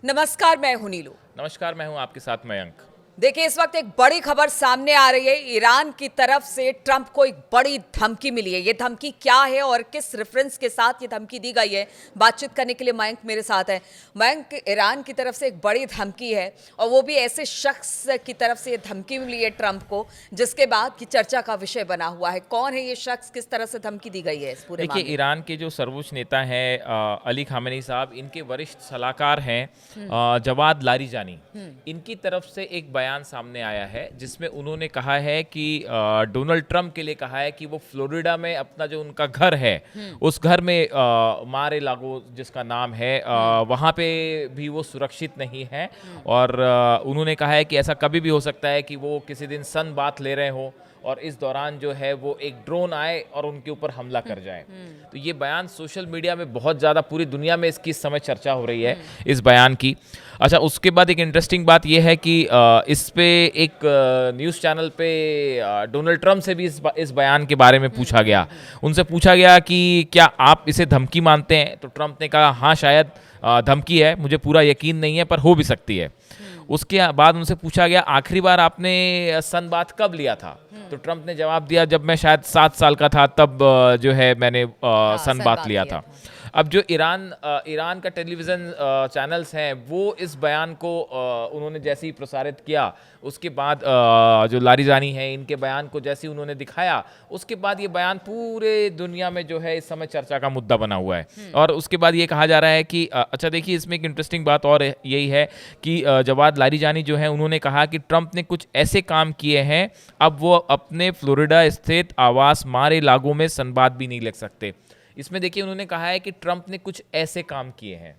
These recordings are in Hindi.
नमस्कार, मैं हूं नीलू। नमस्कार, मैं हूं आपके साथ मयंक। देखिए, इस वक्त एक बड़ी खबर सामने आ रही है। ईरान की तरफ से ट्रंप को एक बड़ी धमकी मिली है। ये धमकी क्या है और किस रेफरेंस के साथ ये धमकी दी गई है, बातचीत करने के लिए मयंक मेरे साथ है। मयंक, ईरान की तरफ से एक बड़ी धमकी है और वो भी ऐसे शख्स की तरफ से ये धमकी मिली है ट्रंप को, जिसके बाद की चर्चा का विषय बना हुआ है। कौन है ये शख्स, किस तरह से धमकी दी गई है इस पूरे देखिए, मामले में? ईरान के जो सर्वोच्च नेता हैं अली खामेनी साहब, इनके वरिष्ठ सलाहकार हैं जवाद लारिजानी। इनकी तरफ से एक बयान सामने आया है जिसमें उन्होंने कहा है कि डोनाल्ड ट्रंप के लिए कहा है कि वो फ्लोरिडा में अपना जो उनका घर है, उस घर में मार ए लागो जिसका नाम है, वहाँ पे भी वो सुरक्षित नहीं है। और उन्होंने कहा है कि ऐसा कभी भी हो सकता है कि वो किसी दिन सन बात ले रहे हो और इस दौरान जो है वो एक ड्रोन आए और उनके ऊपर हमला कर जाए। तो ये बयान सोशल मीडिया में बहुत ज़्यादा, पूरी दुनिया में इसकी इस समय चर्चा हो रही है इस बयान की। अच्छा, उसके बाद एक इंटरेस्टिंग बात ये है कि इस पे एक न्यूज़ चैनल पे डोनाल्ड ट्रंप से भी इस बयान के बारे में पूछा गया। उनसे पूछा गया कि क्या आप इसे धमकी मानते हैं, तो ट्रंप ने कहा हाँ, शायद धमकी है, मुझे पूरा यकीन नहीं है पर हो भी सकती है। उसके बाद उनसे पूछा गया आखिरी बार आपने सन बात कब लिया था, तो ट्रंप ने जवाब दिया जब मैं शायद 7 साल का था तब जो है मैंने सन बात लिया था। अब जो ईरान का टेलीविज़न चैनल्स हैं वो इस बयान को उन्होंने जैसे ही प्रसारित किया, उसके बाद जो लारिजानी है इनके बयान को जैसे ही उन्होंने दिखाया, उसके बाद ये बयान पूरे दुनिया में जो है इस समय चर्चा का मुद्दा बना हुआ है। और उसके बाद ये कहा जा रहा है कि अच्छा देखिए, इसमें एक इंटरेस्टिंग बात और यही है कि जवाद लारिजानी जो है उन्होंने कहा कि ट्रंप ने कुछ ऐसे काम किए हैं, अब वो अपने फ्लोरिडा स्थित आवास मार ए लागो में संवाद भी नहीं लिख सकते। इसमें देखिए उन्होंने कहा है कि ट्रंप ने कुछ ऐसे काम किए हैं।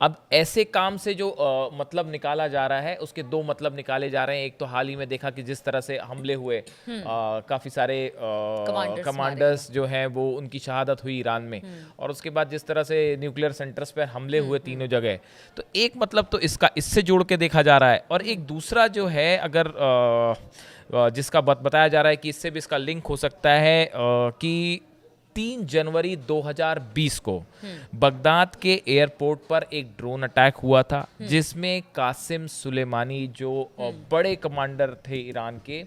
अब ऐसे काम से जो मतलब निकाला जा रहा है, उसके दो मतलब निकाले जा रहे हैं। एक तो हाल ही में देखा कि जिस तरह से हमले हुए, काफ़ी सारे कमांडर्स जो हैं वो उनकी शहादत हुई ईरान में, और उसके बाद जिस तरह से न्यूक्लियर सेंटर्स पर हमले हुए तीनों जगह, तो एक मतलब तो इसका इससे जोड़ के देखा जा रहा है। और एक दूसरा जो है, अगर जिसका बताया जा रहा है कि इससे भी इसका लिंक हो सकता है कि 3 जनवरी 2020 को बगदाद के एयरपोर्ट पर एक ड्रोन अटैक हुआ था जिसमें कासिम सुलेमानी, जो बड़े कमांडर थे ईरान के,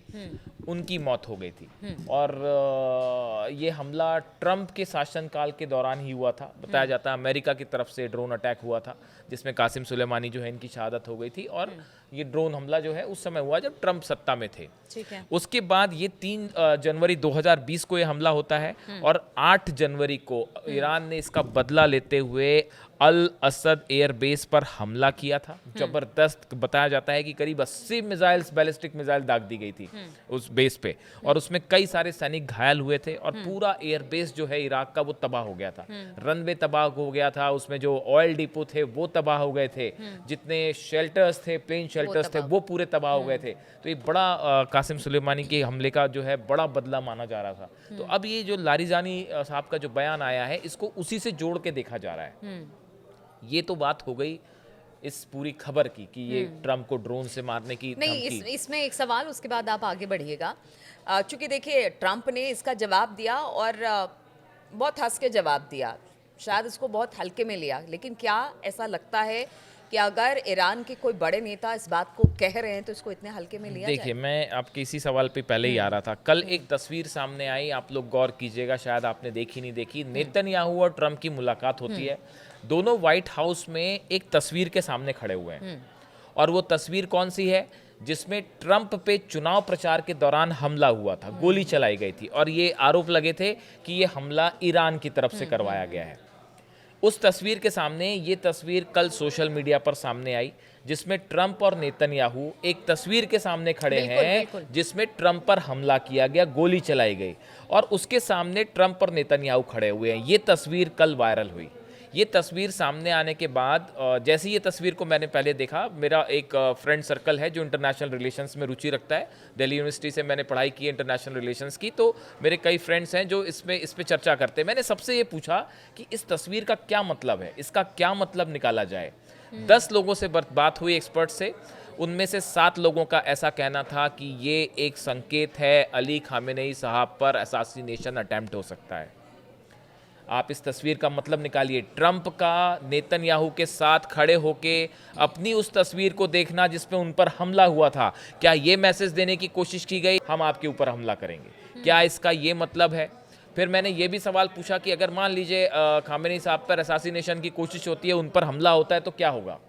उनकी मौत हो गई थी। और ये हमला ट्रंप के शासनकाल के दौरान ही हुआ था। बताया जाता है अमेरिका की तरफ से ड्रोन अटैक हुआ था जिसमें कासिम सुलेमानी जो है इनकी शहादत हो गई थी। और ये ड्रोन हमला जो है उस समय हुआ जब ट्रंप सत्ता में थे। ठीक है। उसके बाद ये 3 जनवरी 2020 को ये हमला होता है और 8 जनवरी को ईरान ने इसका बदला लेते हुए अल असद एयरबेस पर हमला किया था। जबरदस्त, बताया जाता है कि करीब 80 मिसाइल्स, बैलिस्टिक मिसाइल दाग दी गई थी उस बेस पे, और उसमें कई सारे सैनिक घायल हुए थे और पूरा एयरबेस जो है इराक का वो तबाह हो गया था। रनवे तबाह हो गया था, उसमें जो ऑयल डिपो थे वो तबाह हो गए थे, जितने शेल्टर्स थे, प्लेन शेल्टर्स थे, वो पूरे तबाह हो गए थे। तो ये बड़ा कासिम सुलेमानी के हमले का जो है बड़ा बदला माना जा रहा था। तो अब ये जो लारिजानी साहब का जो बयान आया है, इसको उसी से जोड़ के देखा जा रहा है। ये तो बात हो गई इस पूरी खबर की कि ये ट्रंप को ड्रोन से मारने की नहीं, धमकी। इसमें एक सवाल, उसके बाद आप आगे बढ़िएगा। चूंकि देखिए, ट्रंप ने इसका जवाब दिया और बहुत हंस के जवाब दिया, शायद इसको बहुत हल्के में लिया, लेकिन क्या ऐसा लगता है कि अगर ईरान के कोई बड़े नेता इस बात को कह रहे हैं तो इसको इतने हल्के में लिया देखिए, जाए? मैं आपके इसी सवाल पे पहले ही आ रहा था। कल एक तस्वीर सामने आई, आप लोग गौर कीजिएगा, शायद आपने देखी नहीं देखी। नेतन्याहू और ट्रंप की मुलाकात होती है। दोनों व्हाइट हाउस में एक तस्वीर के सामने खड़े हुए हैं, और वो तस्वीर कौन सी है? जिसमें ट्रंप पे चुनाव प्रचार के दौरान हमला हुआ था, गोली चलाई गई थी, और ये आरोप लगे थे कि ये हमला ईरान की तरफ से करवाया गया है। उस तस्वीर के सामने ये तस्वीर कल सोशल मीडिया पर सामने आई, जिसमें ट्रंप और नेतन्याहू एक तस्वीर के सामने खड़े हैं जिसमें ट्रंप पर हमला किया गया, गोली चलाई गई, और उसके सामने ट्रंप और नेतन्याहू खड़े हुए हैं। ये तस्वीर कल वायरल हुई। ये तस्वीर सामने आने के बाद जैसे ये तस्वीर को मैंने पहले देखा, मेरा एक फ्रेंड सर्कल है जो इंटरनेशनल रिलेशंस में रुचि रखता है, दिल्ली यूनिवर्सिटी से मैंने पढ़ाई की है इंटरनेशनल रिलेशंस की, तो मेरे कई फ्रेंड्स हैं जो इस पे चर्चा करते हैं। मैंने सबसे ये पूछा कि इस तस्वीर का क्या मतलब है, इसका क्या मतलब निकाला जाए। 10 लोगों से बात हुई, एक्सपर्ट से। उनमें से 7 लोगों का ऐसा कहना था कि ये एक संकेत है, अली खामेनेई साहब पर असैसिनेशन अटेम्प्ट हो सकता है। आप इस तस्वीर का मतलब निकालिए। ट्रंप का नेतन्याहू के साथ खड़े होके अपनी उस तस्वीर को देखना जिसमें उन पर हमला हुआ था, क्या ये मैसेज देने की कोशिश की गई हम आपके ऊपर हमला करेंगे? क्या इसका ये मतलब है? फिर मैंने ये भी सवाल पूछा कि अगर मान लीजिए खामेनी साहब पर असैसिनेशन की कोशिश होती है, उन पर हमला होता है तो क्या होगा?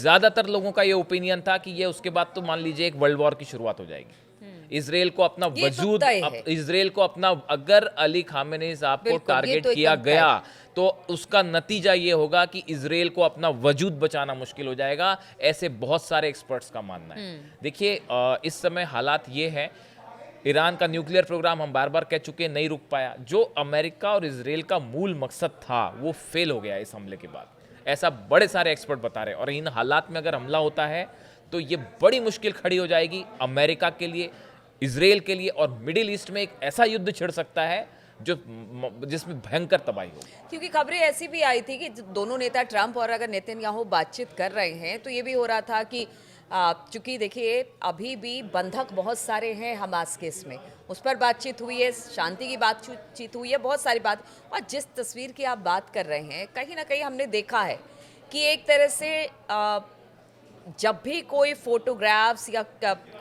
ज्यादातर लोगों का ये ओपिनियन था कि ये उसके बाद तो मान लीजिए एक वर्ल्ड वॉर की शुरुआत हो जाएगी। इसराइल को अपना ये तो वजूद तय है। इसराइल को अपना, अगर अली खामेनी साहब को बिल्कुल, ये टारगेट तो किया एकदम तय। गया तो उसका नतीजा ये होगा कि इसराइल को अपना वजूद बचाना मुश्किल हो जाएगा। ऐसे बहुत सारे एक्सपर्ट्स का मानना है। देखिए इस समय हालात ये है, ईरान का न्यूक्लियर प्रोग्राम हम बार बार कह चुके हैं नहीं रुक पाया। जो अमेरिका और इसराइल का मूल मकसद था वो फेल हो गया इस हमले के बाद, ऐसा बड़े सारे एक्सपर्ट बता रहे हैं। और इन हालात में अगर हमला होता है तो ये बड़ी मुश्किल खड़ी हो जाएगी अमेरिका के लिए, इसराइल के लिए, और मिडिल ईस्ट में एक ऐसा युद्ध छिड़ सकता है जिसमें भयंकर तबाही होगी। क्योंकि खबरें ऐसी भी आई थी कि दोनों नेता ट्रंप और अगर नेतन्याहू बातचीत कर रहे हैं तो ये भी हो रहा था कि चूंकि देखिए अभी भी बंधक बहुत सारे हैं हमास केस में, उस पर बातचीत हुई है, शांति की बातचीत हुई है, बहुत सारी बात। और जिस तस्वीर की आप बात कर रहे हैं कहीं ना कहीं हमने देखा है कि एक तरह से जब भी कोई फोटोग्राफ्स या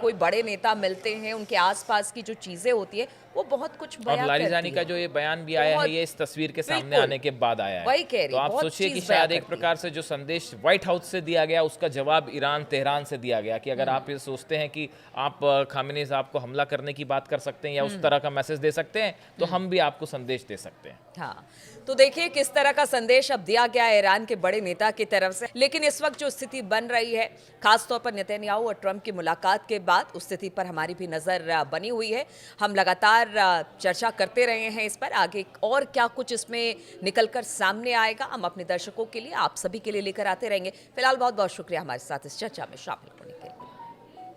कोई बड़े नेता मिलते हैं उनके आसपास की जो चीजें होती है वो बहुत कुछ और बयां लारिजानी करती का है। जो ये बयान भी आया है बहुत- ये इस तस्वीर के सामने बिल्कुल। आने के बाद आया है। वही कह रही, तो आप बहुत सोचिए कि चीज़ बयां शायद एक करती है। प्रकार से जो संदेश व्हाइट हाउस से दिया गया उसका जवाब ईरान तेहरान से दिया गया कि अगर आप ये सोचते हैं कि आप खामेनी साहब को हमला करने की बात कर सकते हैं या उस तरह का मैसेज दे सकते हैं तो हम भी आपको संदेश दे सकते हैं। हाँ, तो देखिए किस तरह का संदेश अब दिया गया है ईरान के बड़े नेता की तरफ से। लेकिन इस वक्त जो स्थिति बन रही है, खासतौर पर नेतन्याहू और ट्रंप की मुलाकात के बाद, उस स्थिति पर हमारी भी नजर बनी हुई है। हम लगातार चर्चा करते रहे हैं इस पर, आगे और क्या कुछ इसमें निकलकर सामने आएगा हम अपने दर्शकों के लिए, आप सभी के लिए लेकर आते रहेंगे। फिलहाल बहुत बहुत शुक्रिया हमारे साथ इस चर्चा में शामिल होने के लिए।